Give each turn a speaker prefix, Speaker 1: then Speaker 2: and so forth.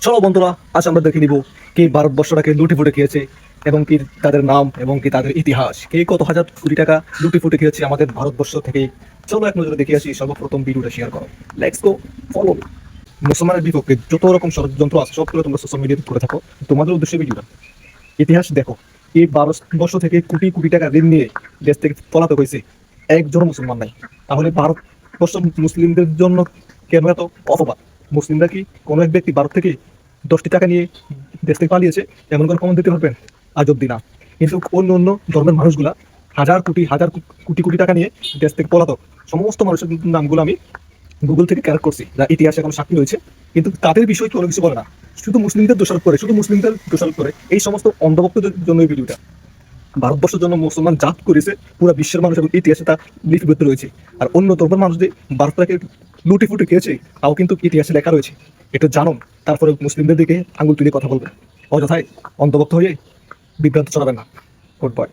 Speaker 1: চলো বন্ধুরা, আজ আমরা দেখে নিব কি ভারতবর্ষটাকে লুটে ফুটে খেয়েছে এবং কি তাদের নাম এবং কি তাদের ইতিহাস, কে কত হাজার কোটি টাকা লুটে ফুটে খেয়েছে আমাদের ভারতবর্ষ থেকে। চলো এক নজরে দেখে আসি। সর্বপ্রথম ভিডিওটা শেয়ার করো, লেটস গো, ফলো। মুসলমানের বিপক্ষে যত রকম ষড়যন্ত্র আছে সবগুলো তোমরা সোশ্যাল মিডিয়াতে করে থাকো, তোমাদের উদ্দেশ্যে ভিডিওটা। ইতিহাস দেখো, এই 12 বর্ষ থেকে কোটি কোটি টাকা ঋণ নিয়ে দেশ থেকে পলাতে হয়েছে, একজন মুসলমান নাই। তাহলে ভারতবর্ষ মুসলিমদের জন্য কেন এত অপবাদ? মুসলিমরা কি কোনো এক ব্যক্তি ভারত থেকে 10টি টাকা নিয়ে দেশ থেকে পালিয়েছে এমন কোনো প্রমাণ দিতে পারবেন? আজ অব্দি না। কিন্তু অন্য অন্য ধর্মের মানুষগুলা হাজার কোটি কোটি টাকা নিয়ে দেশ থেকে পলাতক সমস্ত মানুষের নামগুলো আমি গুগল থেকে ক্যারেক্ট করছি, যা ইতিহাসে এখন সাক্ষী হয়েছে। কিন্তু তাদের বিষয় কোনো কিছু বলে না, শুধু মুসলিমদের দোষারোপ করে এই সমস্ত অন্ধভক্তদের জন্য এই ভিডিওটা। ভারতবর্ষের জন্য মুসলমান জাত করেছে পুরো বিশ্বের মানুষ এবং ইতিহাসে তা লিপিবদ্ধ রয়েছে। আর অন্য ধর্মের মানুষ যে ভারতটাকে লুটে ফুটে খেয়েছে তাও কিন্তু ইতিহাসে লেখা রয়েছে। এটা জানুন, তারপরে মুসলিমদের দিকে আঙুল তুলে কথা বলবেন। অযথায় অন্ধভক্ত হয়ে বিভ্রান্ত ছড়াবেন না। Good boy.